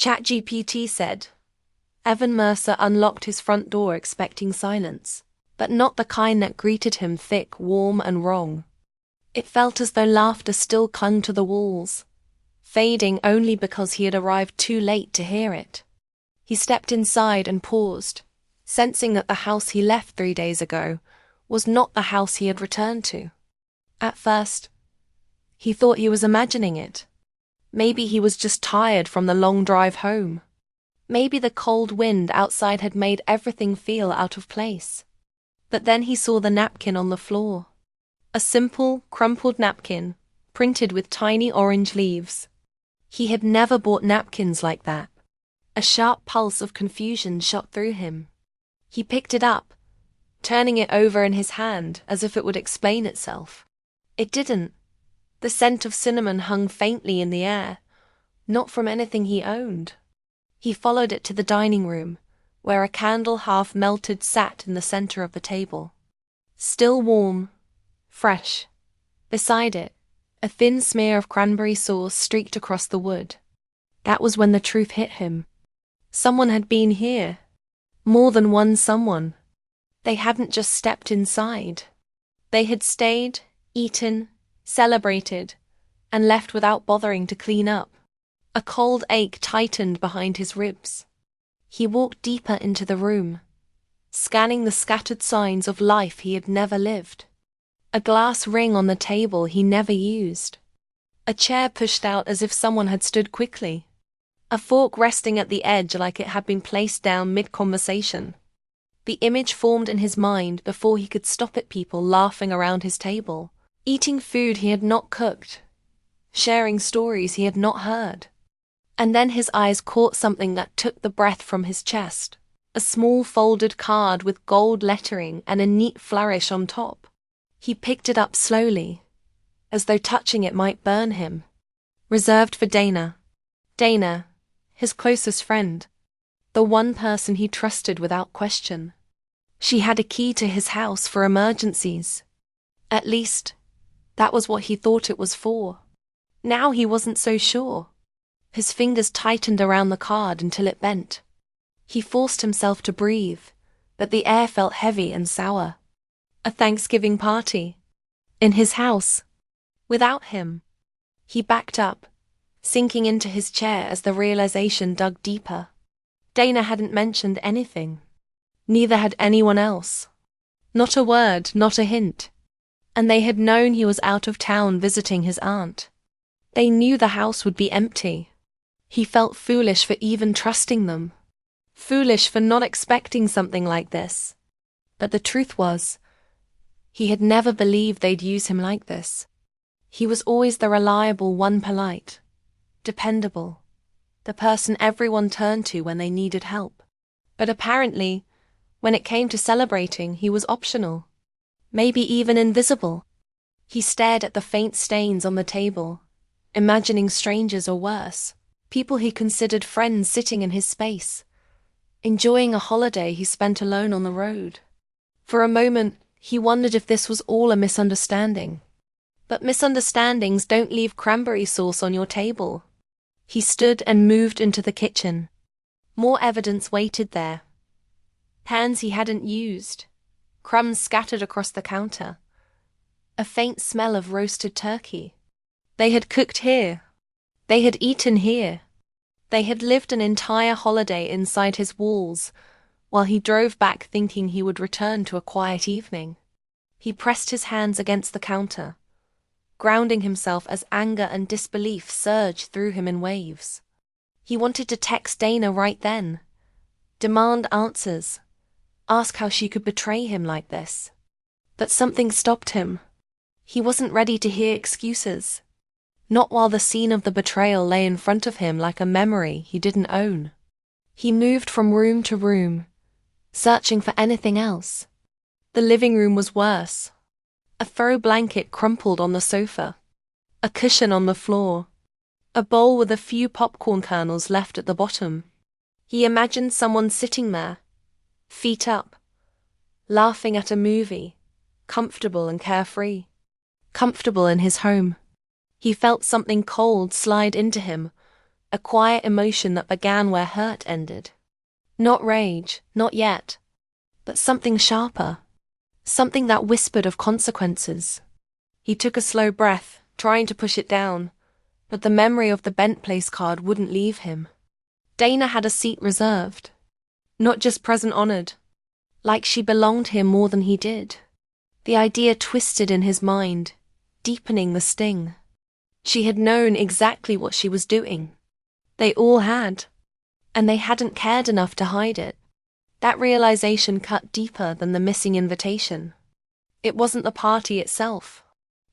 ChatGPT said. Evan Mercer unlocked his front door expecting silence, but not the kind that greeted him thick, warm, and wrong. It felt as though laughter still clung to the walls, fading only because he had arrived too late to hear it. He stepped inside and paused, sensing that the house he left 3 days ago was not the house he had returned to. At first, he thought he was imagining it. Maybe he was just tired from the long drive home. Maybe the cold wind outside had made everything feel out of place. But then he saw the napkin on the floor. A simple, crumpled napkin, printed with tiny orange leaves. He had never bought napkins like that. A sharp pulse of confusion shot through him. He picked it up, turning it over in his hand as if it would explain itself. It didn't. The scent of cinnamon hung faintly in the air, not from anything he owned. He followed it to the dining room, where a candle half melted sat in the center of the table. Still warm, fresh. Beside it, a thin smear of cranberry sauce streaked across the wood. That was when the truth hit him. Someone had been here. More than one someone. They hadn't just stepped inside. They had stayed, eaten, celebrated, and left without bothering to clean up. A cold ache tightened behind his ribs. He walked deeper into the room, scanning the scattered signs of life he had never lived. A glass ring on the table he never used. A chair pushed out as if someone had stood quickly. A fork resting at the edge like it had been placed down mid-conversation. The image formed in his mind before he could stop at people laughing around his table, eating food he had not cooked, sharing stories he had not heard. And then his eyes caught something that took the breath from his chest. A small folded card with gold lettering and a neat flourish on top. He picked it up slowly, as though touching it might burn him. Reserved for Dana. Dana, his closest friend. The one person he trusted without question. She had a key to his house for emergencies. At least, that was what he thought it was for. Now he wasn't so sure. His fingers tightened around the card until it bent. He forced himself to breathe, but the air felt heavy and sour. A Thanksgiving party. In his house. Without him. He backed up, sinking into his chair as the realization dug deeper. Dana hadn't mentioned anything. Neither had anyone else. Not a word, not a hint. And they had known he was out of town visiting his aunt. They knew the house would be empty. He felt foolish for even trusting them. Foolish for not expecting something like this. But the truth was, he had never believed they'd use him like this. He was always the reliable one, polite, dependable, the person everyone turned to when they needed help. But apparently, when it came to celebrating, he was optional. Maybe even invisible. He stared at the faint stains on the table, imagining strangers or worse, people he considered friends sitting in his space, enjoying a holiday he spent alone on the road. For a moment, he wondered if this was all a misunderstanding. But misunderstandings don't leave cranberry sauce on your table. He stood and moved into the kitchen. More evidence waited there. Pans he hadn't used, crumbs scattered across the counter, a faint smell of roasted turkey. They had cooked here. They had eaten here. They had lived an entire holiday inside his walls, while he drove back thinking he would return to a quiet evening. He pressed his hands against the counter, grounding himself as anger and disbelief surged through him in waves. He wanted to text Dana right then, demand answers, ask how she could betray him like this. But something stopped him. He wasn't ready to hear excuses. Not while the scene of the betrayal lay in front of him like a memory he didn't own. He moved from room to room, searching for anything else. The living room was worse. A throw blanket crumpled on the sofa, a cushion on the floor, a bowl with a few popcorn kernels left at the bottom. He imagined someone sitting there, feet up, laughing at a movie, comfortable and carefree, comfortable in his home. He felt something cold slide into him, a quiet emotion that began where hurt ended. Not rage, not yet, but something sharper, something that whispered of consequences. He took a slow breath, trying to push it down, but the memory of the Bent Place card wouldn't leave him. Dana had a seat reserved, not just present honored, like she belonged here more than he did. The idea twisted in his mind, deepening the sting. She had known exactly what she was doing. They all had, and they hadn't cared enough to hide it. That realization cut deeper than the missing invitation. It wasn't the party itself.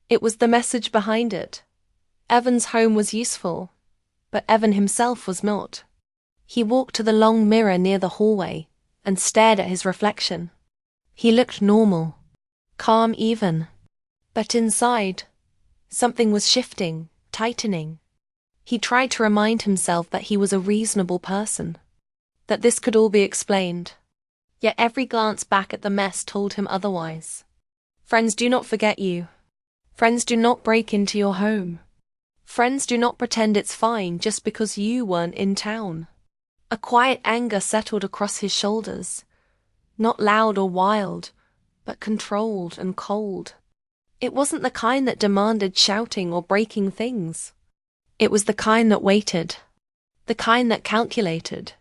It was the message behind it. Evan's home was useful, but Evan himself was not. He walked to the long mirror near the hallway and stared at his reflection. He looked normal, calm even. But inside, something was shifting, tightening. He tried to remind himself that he was a reasonable person, that this could all be explained. Yet every glance back at the mess told him otherwise. Friends do not forget you. Friends do not break into your home. Friends do not pretend it's fine just because you weren't in town. A quiet anger settled across his shoulders, not loud or wild, but controlled and cold. It wasn't the kind that demanded shouting or breaking things. It was the kind that waited, the kind that calculated,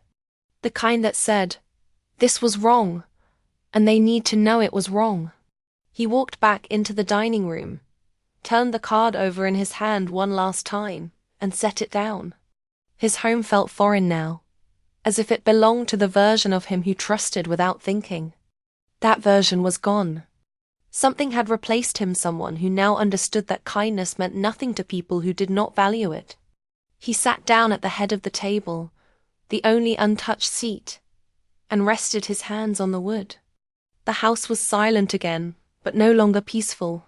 the kind that said, "This was wrong, and they need to know it was wrong." He walked back into the dining room, turned the card over in his hand one last time, and set it down. His home felt foreign now, as if it belonged to the version of him who trusted without thinking. That version was gone. Something had replaced him, someone who now understood that kindness meant nothing to people who did not value it. He sat down at the head of the table, the only untouched seat, and rested his hands on the wood. The house was silent again, but no longer peaceful.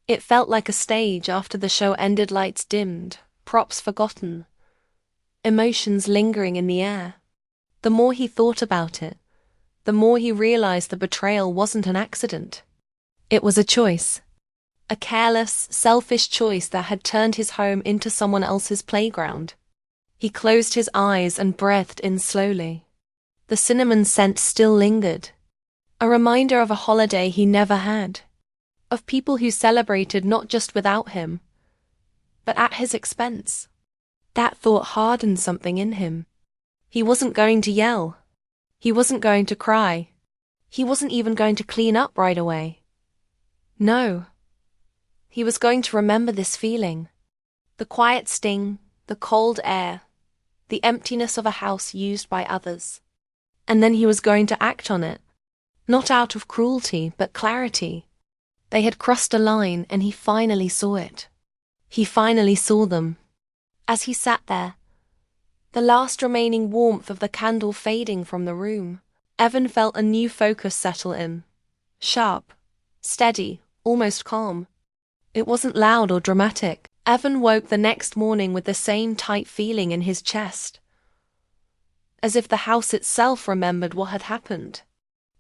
It felt like a stage after the show ended, lights dimmed, props forgotten, emotions lingering in the air. The more he thought about it, the more he realized the betrayal wasn't an accident. It was a choice. A careless, selfish choice that had turned his home into someone else's playground. He closed his eyes and breathed in slowly. The cinnamon scent still lingered, a reminder of a holiday he never had, of people who celebrated not just without him, but at his expense. That thought hardened something in him. He wasn't going to yell. He wasn't going to cry. He wasn't even going to clean up right away. No. He was going to remember this feeling. The quiet sting, the cold air, the emptiness of a house used by others. And then he was going to act on it. Not out of cruelty, but clarity. They had crossed a line, and he finally saw it. He finally saw them. As he sat there, the last remaining warmth of the candle fading from the room, Evan felt a new focus settle in. Sharp, steady, almost calm. It wasn't loud or dramatic. Evan woke the next morning with the same tight feeling in his chest, as if the house itself remembered what had happened.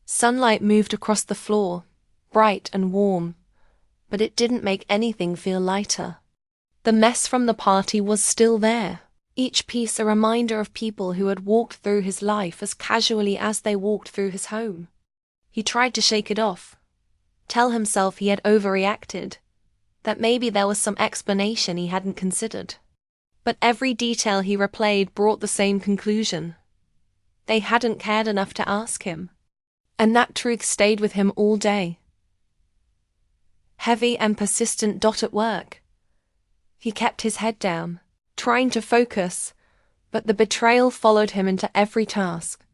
Sunlight moved across the floor, bright and warm, but it didn't make anything feel lighter. The mess from the party was still there, each piece a reminder of people who had walked through his life as casually as they walked through his home. He tried to shake it off, tell himself he had overreacted, that maybe there was some explanation he hadn't considered. But every detail he replayed brought the same conclusion. They hadn't cared enough to ask him. And that truth stayed with him all day. Heavy and persistent at work. He kept his head down, trying to focus, but the betrayal followed him into every task.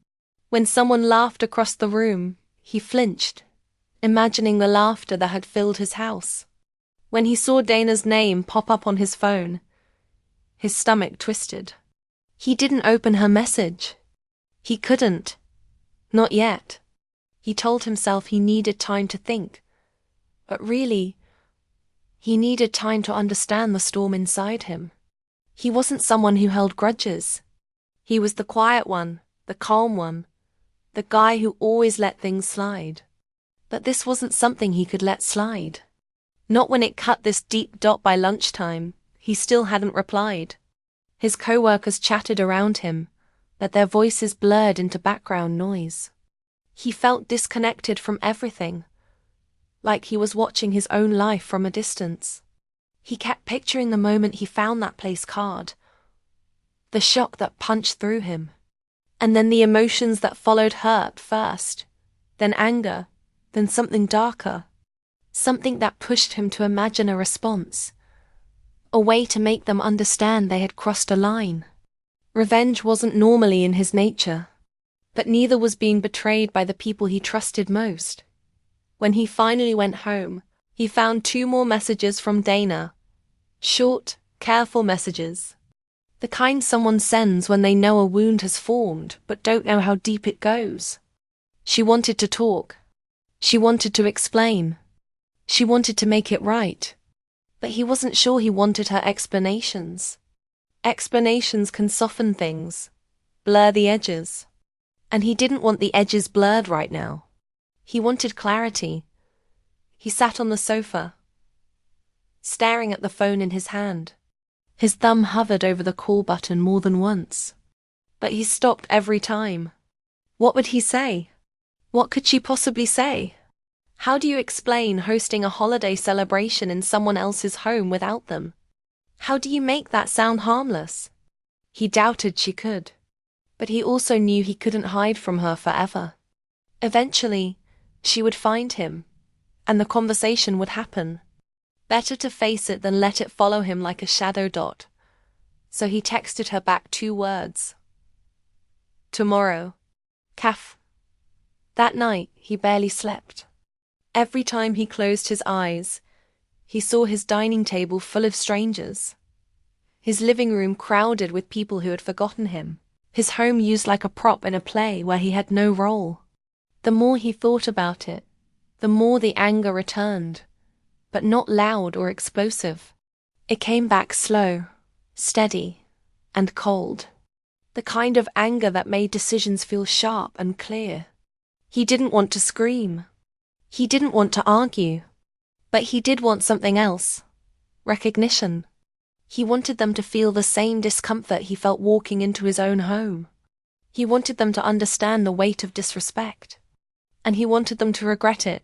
When someone laughed across the room, he flinched, imagining the laughter that had filled his house. When he saw Dana's name pop up on his phone, his stomach twisted. He didn't open her message. He couldn't. Not yet. He told himself he needed time to think. But really, he needed time to understand the storm inside him. He wasn't someone who held grudges. He was the quiet one, the calm one, the guy who always let things slide. But this wasn't something he could let slide. Not when it cut this deep dot by lunchtime. He still hadn't replied. His co-workers chatted around him, but their voices blurred into background noise. He felt disconnected from everything, like he was watching his own life from a distance. He kept picturing the moment he found that place card, the shock that punched through him, and then the emotions that followed hurt first, then anger, then something darker, something that pushed him to imagine a response, a way to make them understand they had crossed a line. Revenge wasn't normally in his nature, but neither was being betrayed by the people he trusted most. When he finally went home, he found 2 more messages from Dana. Short, careful messages. The kind someone sends when they know a wound has formed but don't know how deep it goes. She wanted to talk. She wanted to explain. She wanted to make it right. But he wasn't sure he wanted her explanations. Explanations can soften things, blur the edges. And he didn't want the edges blurred right now. He wanted clarity. He sat on the sofa, staring at the phone in his hand. His thumb hovered over the call button more than once. But he stopped every time. What would he say? What could she possibly say? How do you explain hosting a holiday celebration in someone else's home without them? How do you make that sound harmless? He doubted she could. But he also knew he couldn't hide from her forever. Eventually, she would find him, and the conversation would happen. Better to face it than let it follow him like a shadow dot. So he texted her back 2 words. Tomorrow. Kaf. That night, he barely slept. Every time he closed his eyes, he saw his dining table full of strangers. His living room crowded with people who had forgotten him. His home used like a prop in a play where he had no role. The more he thought about it, the more the anger returned, but not loud or explosive. It came back slow, steady, and cold. The kind of anger that made decisions feel sharp and clear. He didn't want to scream. He didn't want to argue. But he did want something else. Recognition. He wanted them to feel the same discomfort he felt walking into his own home. He wanted them to understand the weight of disrespect. And he wanted them to regret it.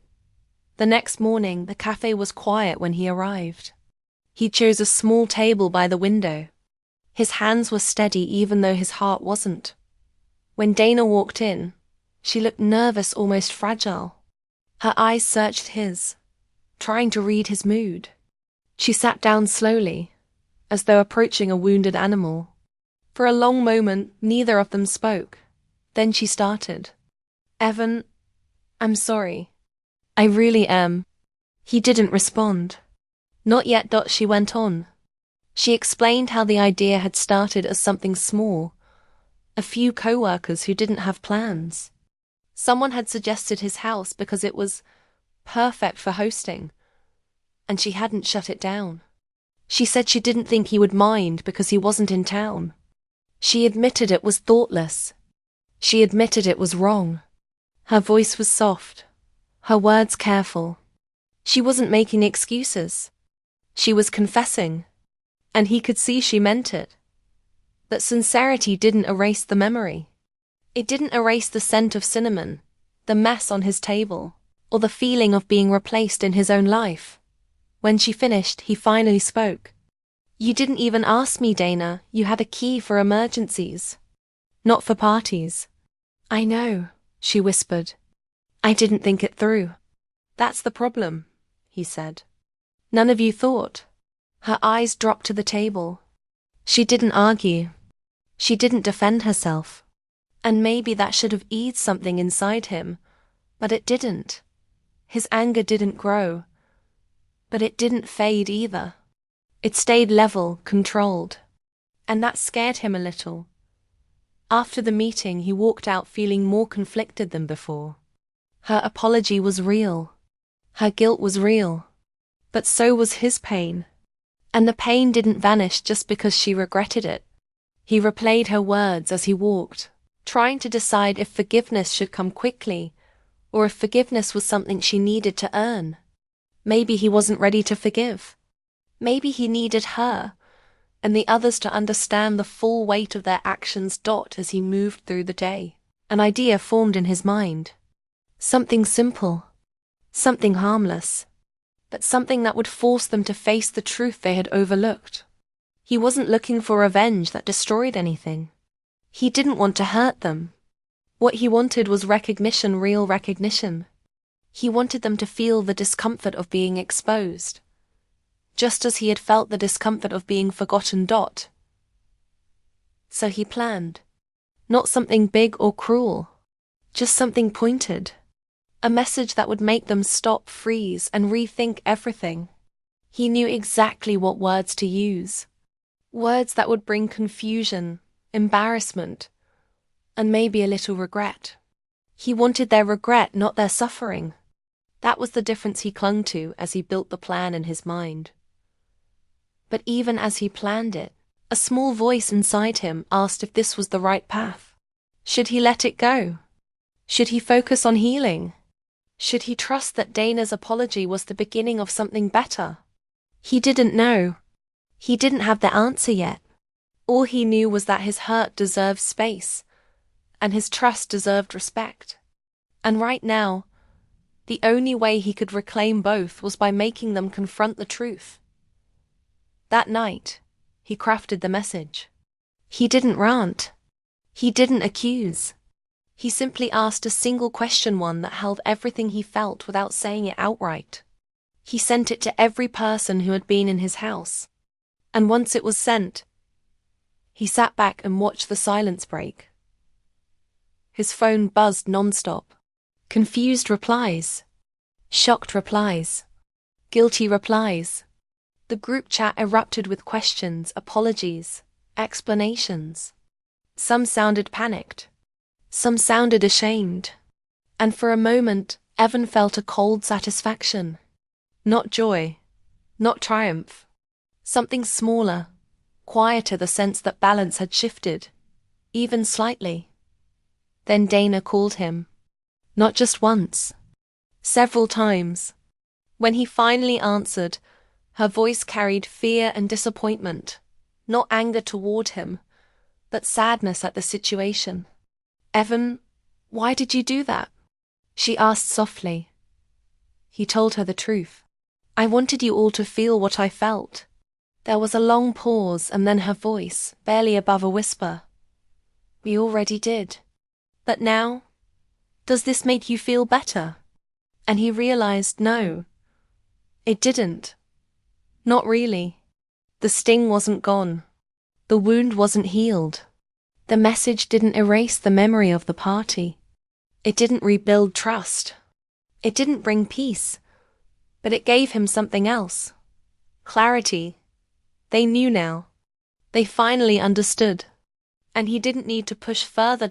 The next morning, the cafe was quiet when he arrived. He chose a small table by the window. His hands were steady even though his heart wasn't. When Dana walked in, she looked nervous, almost fragile. Her eyes searched his, trying to read his mood. She sat down slowly, as though approaching a wounded animal. For a long moment, neither of them spoke. Then she started. Evan, I'm sorry. I really am. He didn't respond. Not yet. She went on. She explained how the idea had started as something small. A few co-workers who didn't have plans. Someone had suggested his house because it was perfect for hosting, and she hadn't shut it down. She said she didn't think he would mind because he wasn't in town. She admitted it was thoughtless. She admitted it was wrong. Her voice was soft, her words careful. She wasn't making excuses. She was confessing, and he could see she meant it. That sincerity didn't erase the memory. It didn't erase the scent of cinnamon, the mess on his table, or the feeling of being replaced in his own life. When she finished, he finally spoke. You didn't even ask me, Dana. You had a key for emergencies. Not for parties. I know, she whispered. I didn't think it through. That's the problem, he said. None of you thought. Her eyes dropped to the table. She didn't argue. She didn't defend herself. And maybe that should have eased something inside him, but it didn't. His anger didn't grow, but it didn't fade either. It stayed level, controlled, and that scared him a little. After the meeting, he walked out feeling more conflicted than before. Her apology was real. Her guilt was real. But so was his pain. And the pain didn't vanish just because she regretted it. He replayed her words as he walked, trying to decide if forgiveness should come quickly, or if forgiveness was something she needed to earn. Maybe he wasn't ready to forgive. Maybe he needed her, and the others to understand the full weight of their actions. As he moved through the day, an idea formed in his mind. Something simple, something harmless, but something that would force them to face the truth they had overlooked. He wasn't looking for revenge that destroyed anything. He didn't want to hurt them. What he wanted was recognition, real recognition. He wanted them to feel the discomfort of being exposed, just as he had felt the discomfort of being forgotten. So he planned. Not something big or cruel, just something pointed. A message that would make them stop, freeze, and rethink everything. He knew exactly what words to use. Words that would bring confusion, embarrassment, and maybe a little regret. He wanted their regret, not their suffering. That was the difference he clung to as he built the plan in his mind. But even as he planned it, a small voice inside him asked if this was the right path. Should he let it go? Should he focus on healing? Should he trust that Dana's apology was the beginning of something better? He didn't know. He didn't have the answer yet. All he knew was that his hurt deserved space, and his trust deserved respect. And right now, the only way he could reclaim both was by making them confront the truth. That night, he crafted the message. He didn't rant. He didn't accuse. He simply asked a single question, one that held everything he felt without saying it outright. He sent it to every person who had been in his house. And once it was sent, he sat back and watched the silence break. His phone buzzed non-stop. Confused replies. Shocked replies. Guilty replies. The group chat erupted with questions, apologies, explanations. Some sounded panicked. Some sounded ashamed. And for a moment, Evan felt a cold satisfaction. Not joy. Not triumph. Something smaller, quieter, the sense that balance had shifted, even slightly. Then Dana called him. Not just once. Several times. When he finally answered, her voice carried fear and disappointment, not anger toward him, but sadness at the situation. Evan, why did you do that? She asked softly. He told her the truth. I wanted you all to feel what I felt. There was a long pause, and then her voice, barely above a whisper. We already did. But now, does this make you feel better? And he realized no, it didn't. Not really. The sting wasn't gone. The wound wasn't healed. The message didn't erase the memory of the party. It didn't rebuild trust. It didn't bring peace. But it gave him something else. Clarity. They knew now. They finally understood. And he didn't need to push further.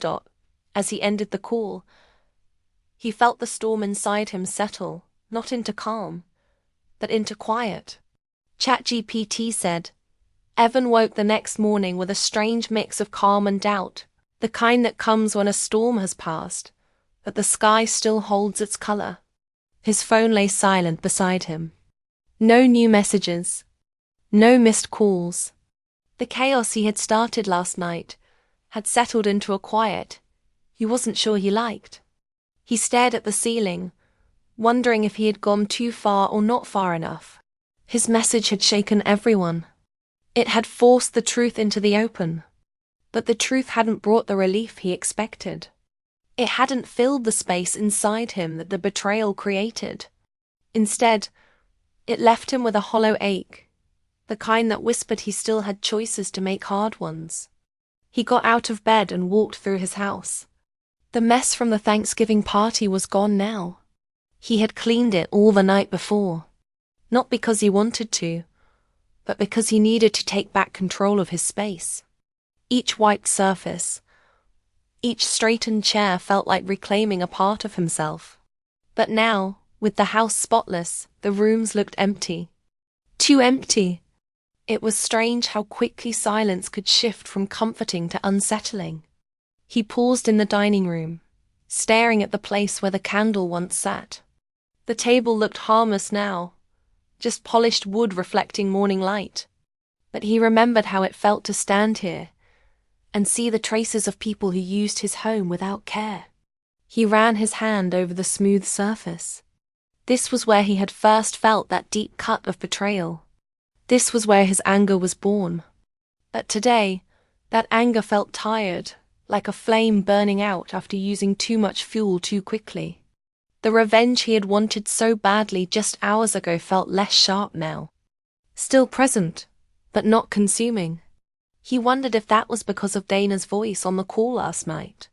As he ended the call, he felt the storm inside him settle, not into calm, but into quiet. ChatGPT said, Evan woke the next morning with a strange mix of calm and doubt, the kind that comes when a storm has passed, but the sky still holds its color. His phone lay silent beside him. No new messages. No missed calls. The chaos he had started last night had settled into a quiet he wasn't sure he liked. He stared at the ceiling, wondering if he had gone too far or not far enough. His message had shaken everyone. It had forced the truth into the open. But the truth hadn't brought the relief he expected. It hadn't filled the space inside him that the betrayal created. Instead, it left him with a hollow ache, the kind that whispered he still had choices to make, hard ones. He got out of bed and walked through his house. The mess from the Thanksgiving party was gone now. He had cleaned it all the night before. Not because he wanted to, but because he needed to take back control of his space. Each wiped surface, each straightened chair felt like reclaiming a part of himself. But now, with the house spotless, the rooms looked empty. Too empty. It was strange how quickly silence could shift from comforting to unsettling. He paused in the dining room, staring at the place where the candle once sat. The table looked harmless now, just polished wood reflecting morning light. But he remembered how it felt to stand here and see the traces of people who used his home without care. He ran his hand over the smooth surface. This was where he had first felt that deep cut of betrayal. This was where his anger was born. But today, that anger felt tired, like a flame burning out after using too much fuel too quickly. The revenge he had wanted so badly just hours ago felt less sharp now. Still present, but not consuming. He wondered if that was because of Dana's voice on the call last night.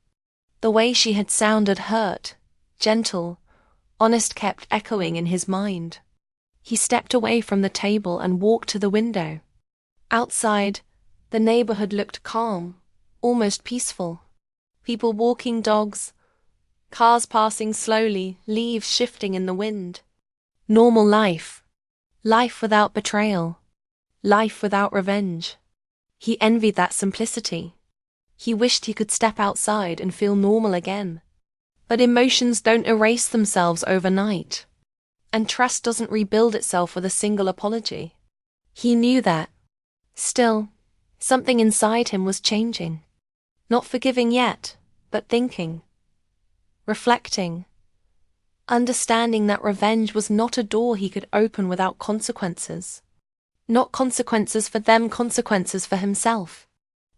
The way she had sounded hurt, gentle, honest kept echoing in his mind. He stepped away from the table and walked to the window. Outside, the neighborhood looked calm, almost peaceful. People walking dogs, cars passing slowly, leaves shifting in the wind. Normal life. Life without betrayal. Life without revenge. He envied that simplicity. He wished he could step outside and feel normal again. But emotions don't erase themselves overnight. And trust doesn't rebuild itself with a single apology. He knew that. Still, something inside him was changing. Not forgiving yet, but thinking. Reflecting. Understanding that revenge was not a door he could open without consequences. Not consequences for them, consequences for himself.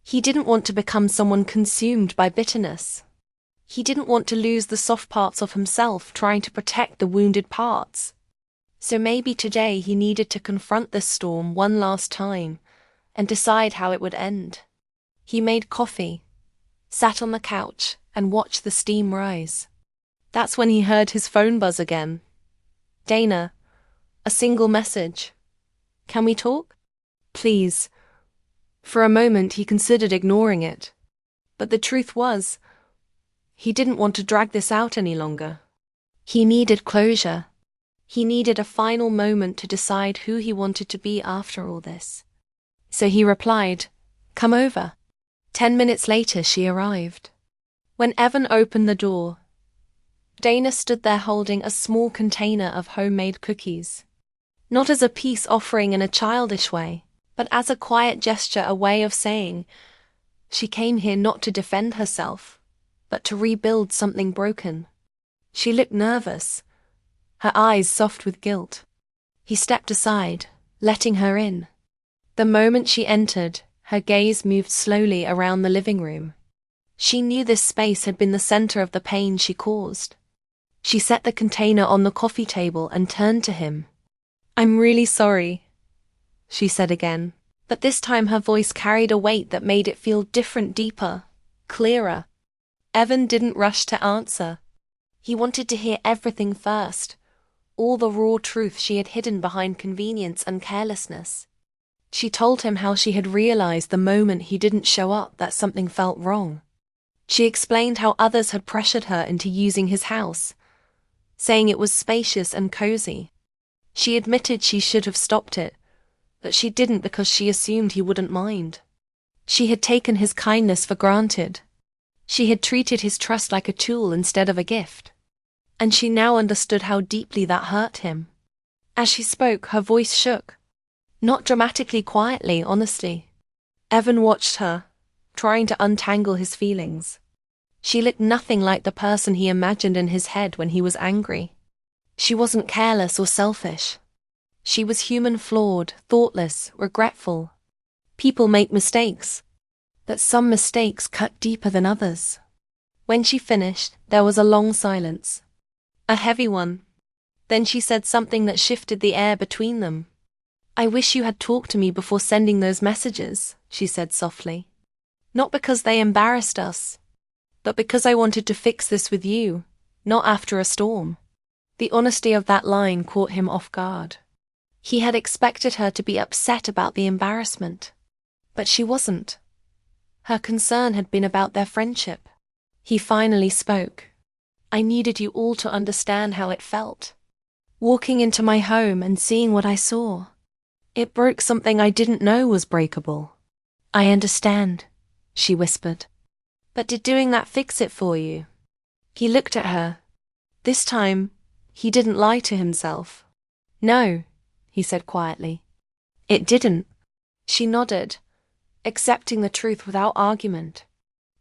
He didn't want to become someone consumed by bitterness. He didn't want to lose the soft parts of himself trying to protect the wounded parts. So maybe today he needed to confront this storm one last time and decide how it would end. He made coffee, sat on the couch, and watched the steam rise. That's when he heard his phone buzz again. Dana, a single message. Can we talk? Please. For a moment he considered ignoring it. But the truth was, he didn't want to drag this out any longer. He needed closure. He needed a final moment to decide who he wanted to be after all this. So he replied, "Come over." 10 minutes later she arrived. When Evan opened the door, Dana stood there holding a small container of homemade cookies. Not as a peace offering in a childish way, but as a quiet gesture, a way of saying, she came here not to defend herself, but to rebuild something broken. She looked nervous, her eyes soft with guilt. He stepped aside, letting her in. The moment she entered, her gaze moved slowly around the living room. She knew this space had been the center of the pain she caused. She set the container on the coffee table and turned to him. "I'm really sorry," she said again, but this time her voice carried a weight that made it feel different, deeper, clearer. Evan didn't rush to answer. He wanted to hear everything first, all the raw truth she had hidden behind convenience and carelessness. She told him how she had realized the moment he didn't show up that something felt wrong. She explained how others had pressured her into using his house, saying it was spacious and cozy. She admitted she should have stopped it, but she didn't because she assumed he wouldn't mind. She had taken his kindness for granted. She had treated his trust like a tool instead of a gift. And she now understood how deeply that hurt him. As she spoke, her voice shook. Not dramatically, quietly, honestly. Evan watched her, trying to untangle his feelings. She looked nothing like the person he imagined in his head when he was angry. She wasn't careless or selfish. She was human, flawed, thoughtless, regretful. People make mistakes, but some mistakes cut deeper than others. When she finished, there was a long silence. A heavy one. Then she said something that shifted the air between them. "I wish you had talked to me before sending those messages," she said softly. "Not because they embarrassed us, but because I wanted to fix this with you, not after a storm." The honesty of that line caught him off guard. He had expected her to be upset about the embarrassment, but she wasn't. Her concern had been about their friendship. He finally spoke. "I needed you all to understand how it felt. Walking into my home and seeing what I saw. It broke something I didn't know was breakable." "I understand," she whispered. "But did doing that fix it for you?" He looked at her. This time, he didn't lie to himself. "No," he said quietly. "It didn't. She nodded, accepting the truth without argument.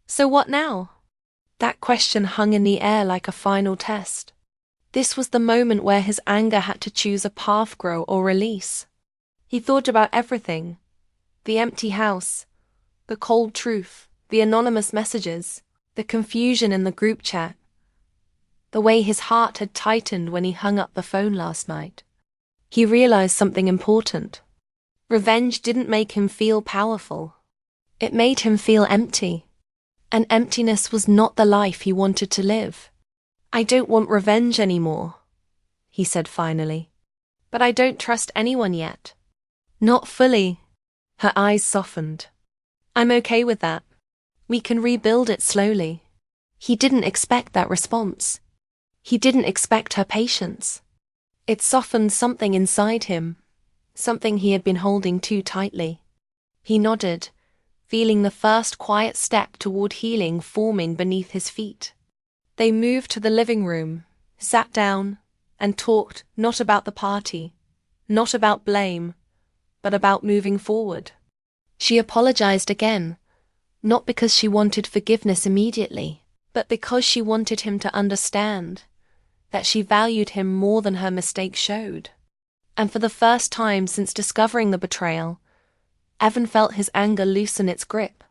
So what now? That question hung in the air like a final test. This was the moment where his anger had to choose a path: grow or release. He thought about everything: the empty house, the cold truth, the anonymous messages, the confusion in the group chat, the way his heart had tightened when he hung up the phone last night. He realized something important. Revenge didn't make him feel powerful. It made him feel empty. And emptiness was not the life he wanted to live. I don't want revenge anymore, he said finally. But I don't trust anyone yet. Not fully. Her eyes softened. I'm okay with that. We can rebuild it slowly. He didn't expect that response. He didn't expect her patience. It softened something inside him, something he had been holding too tightly. He nodded, feeling the first quiet step toward healing forming beneath his feet. They moved to the living room, sat down, and talked not about the party, not about blame, but about moving forward. She apologized again, not because she wanted forgiveness immediately, but because she wanted him to understand that she valued him more than her mistakes showed. And for the first time since discovering the betrayal, Evan felt his anger loosen its grip.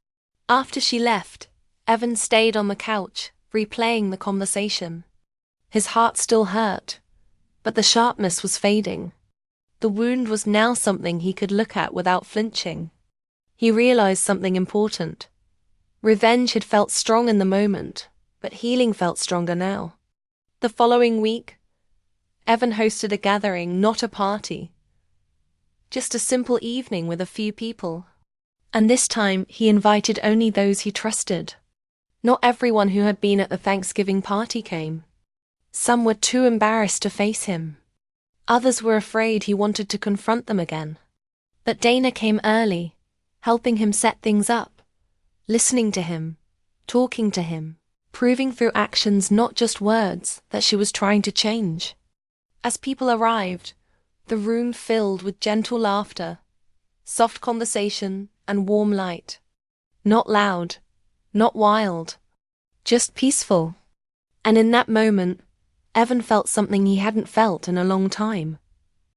After she left, Evan stayed on the couch, replaying the conversation. His heart still hurt, but the sharpness was fading. The wound was now something he could look at without flinching. He realized something important. Revenge had felt strong in the moment, but healing felt stronger now. The following week, Evan hosted a gathering, not a party. Just a simple evening with a few people. And this time he invited only those he trusted. Not everyone who had been at the Thanksgiving party came. Some were too embarrassed to face him. Others were afraid he wanted to confront them again. But Dana came early, helping him set things up, listening to him, talking to him, proving through actions, not just words, that she was trying to change. As people arrived, the room filled with gentle laughter, soft conversation, and warm light. Not loud, not wild, just peaceful. And in that moment, Evan felt something he hadn't felt in a long time.